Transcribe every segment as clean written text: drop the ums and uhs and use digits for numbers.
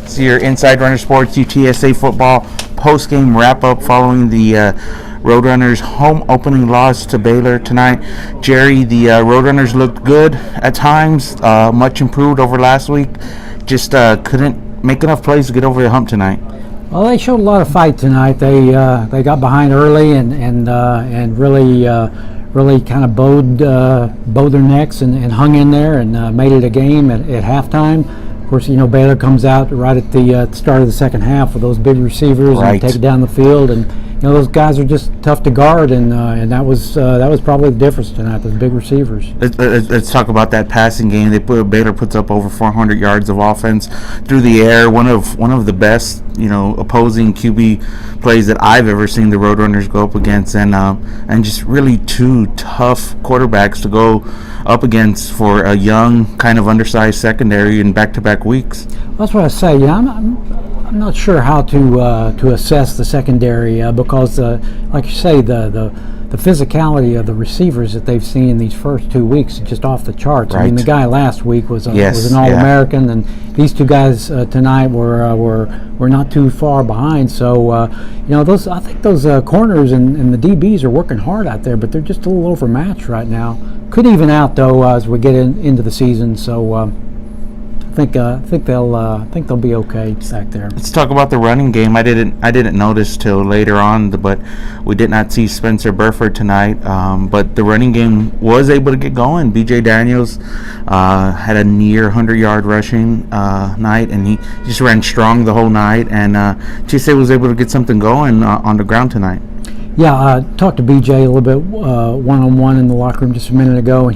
It's your Inside Runner Sports UTSA football post-game wrap-up following the Roadrunners' home opening loss to Baylor tonight. Jerry, the Roadrunners looked good at times, much improved over last week. Just couldn't make enough plays to get over the hump tonight. Well, they showed a lot of fight tonight. They got behind early and really kind of bowed their necks and hung in there and made it a game at halftime. Of course, Baylor comes out right at the start of the second half with those big receivers and take it down the field, and those guys are just tough to guard, and that was probably the difference tonight. Those big receivers. Let's talk about that passing game. Baylor puts up over 400 yards of offense through the air. One of the best opposing QB plays that I've ever seen the Roadrunners go up against, and just really two tough quarterbacks to go up against for a young, kind of undersized secondary in back-to-back weeks. That's what I say. I'm not sure how to assess the secondary because, like you say, the physicality of the receivers that they've seen in these first 2 weeks is just off the charts. Right. I mean, the guy last week was an All-American, and these two guys tonight were not too far behind. So I think those corners and the DBs are working hard out there, but they're just a little overmatched right now. Could even out though as we get into the season. So I think they'll be okay back there. Let's talk about the running game. I didn't notice till later on, but we did not see Spencer Burford tonight. But the running game was able to get going. B.J. Daniels had a near 100-yard rushing night, and he just ran strong the whole night. And UTSA was able to get something going on the ground tonight. Yeah, I talked to BJ a little bit one-on-one in the locker room just a minute ago, and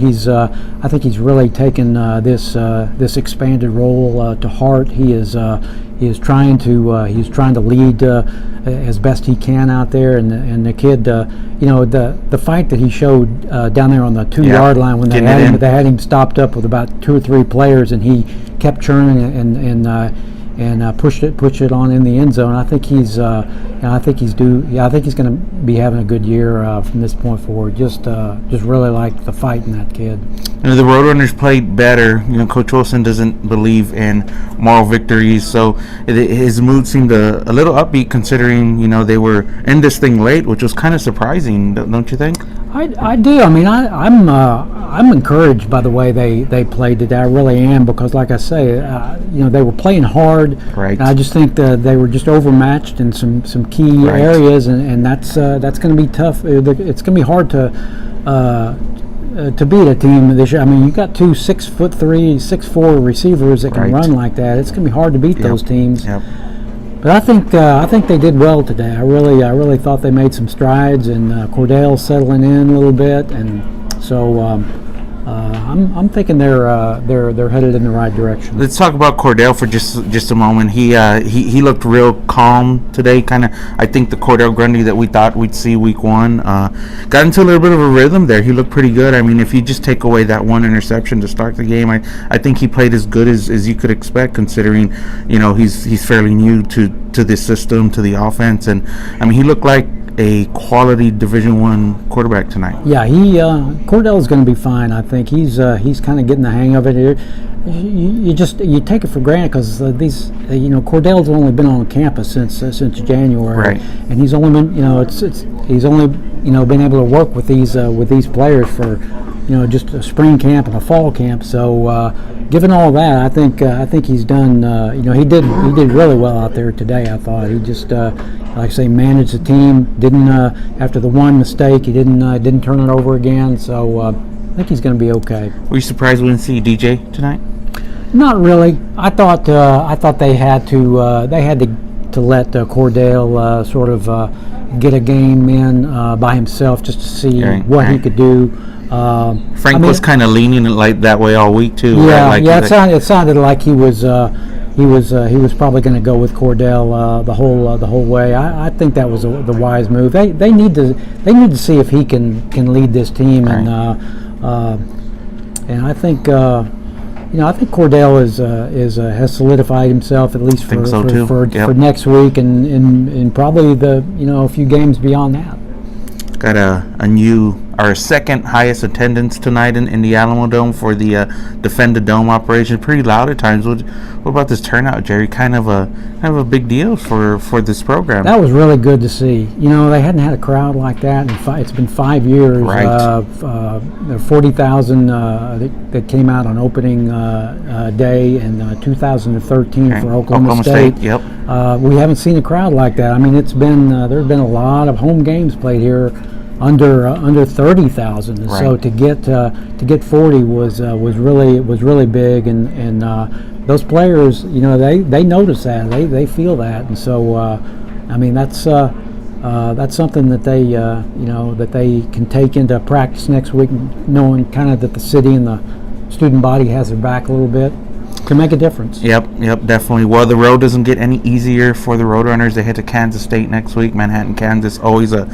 I think he's really taken this expanded role to heart. He is trying to lead as best he can out there, and the kid, the fight that he showed down there on the 2-yard line when they had him stopped up with about 2 or 3 players, and he kept churning and pushed it on in the end zone. I think he's going to be having a good year from this point forward. Just really like the fight in that kid. The Roadrunners played better. Coach Wilson doesn't believe in moral victories, so his mood seemed a little upbeat considering they were in this thing late, which was kind of surprising, don't you think? I do. I mean, I'm encouraged by the way they played today. I really am, because, like I say, they were playing hard. Right. And I just think that they were just overmatched in some key areas, and that's going to be tough. It's going to be hard to beat a team this year. I mean, you got 2 6'3", 6'4" receivers that can run like that. It's going to be hard to beat those teams. Yep. But I think they did well today. I really thought they made some strides, and Cordell's settling in a little bit, and so I'm thinking they're headed in the right direction. Let's talk about Cordell for just a moment. He looked real calm today. Kind of, I think the Cordell Grundy that we thought we'd see week 1 got into a little bit of a rhythm there. He looked pretty good. I mean, if you just take away that one interception to start the game, I think he played as good as you could expect, considering he's fairly new to this system, to the offense, and I mean, he looked like a quality Division I quarterback tonight. Yeah, Cordell is going to be fine. I think he's kind of getting the hang of it here. You take it for granted because Cordell's only been on campus since January, and he's only been been able to work with these players for just a spring camp and a fall camp. So given all that, I think he's done. He did really well out there today. I thought he just like I say, managed the team. Didn't after the one mistake, he didn't turn it over again. So I think he's going to be okay. Were you surprised we didn't see DJ tonight? Not really. I thought they had to let Cordell sort of get a game in by himself just to see what he could do. Frank was kind of leaning like that way all week too. Yeah, right? It sounded like he was probably going to go with Cordell the whole way. I think that was the wise move. They need to see if he can lead this team, and I think Cordell has solidified himself at least for next week and probably a few games beyond that. Got a new our second highest attendance tonight in the Alamo Dome for the Defend the Dome operation. Pretty loud at times. What about this turnout, Jerry? Kind of a big deal for this program. That was really good to see. They hadn't had a crowd like that it's been 5 years. Right. 40,000 that came out on opening day in 2013 for Oklahoma State. Yep. We haven't seen a crowd like that. I mean, it's been there's been a lot of home games played here under 30,000. Right. So to get 40 was really big, and those players, they notice that, they feel that, and so I mean that's something that they can take into practice next week, knowing kind of that the city and the student body has their back a little bit. Can make a difference. Yep, definitely. Well, the road doesn't get any easier for the Roadrunners. They head to Kansas State next week. Manhattan, Kansas, always a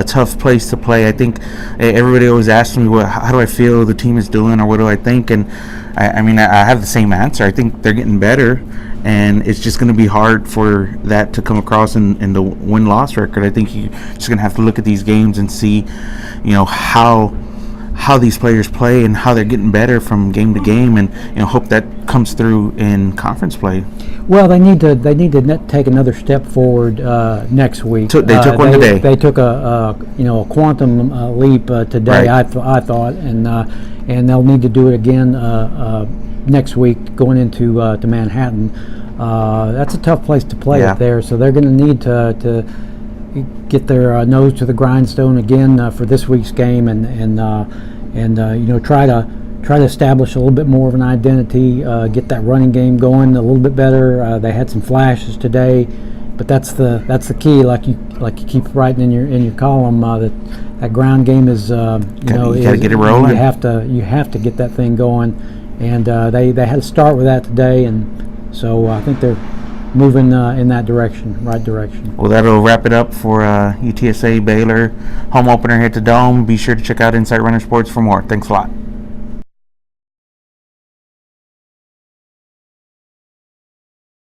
tough place to play. I think everybody always asks me, how do I feel the team is doing, or what do I think? And I mean, I have the same answer. I think they're getting better, and it's just going to be hard for that to come across in the win-loss record. I think you're just going to have to look at these games and see, how these players play and how they're getting better from game to game, and hope that comes through in conference play. Well, they need to take another step forward next week. They took one today. They took a quantum leap today. Right. I thought, and they'll need to do it again next week going into to Manhattan. That's a tough place to play up there, so they're going to need to get their nose to the grindstone again for this week's game, and try to establish a little bit more of an identity, get that running game going a little bit better. They had some flashes today, but that's the key. Like you keep writing in your column, that ground game is you got to get it rolling. You have to get that thing going, and they had to start with that today, and so I think they're moving in that right direction. Well, that'll wrap it up for UTSA Baylor home opener here at the Dome. Be sure to check out Inside Runner Sports for more. Thanks a lot.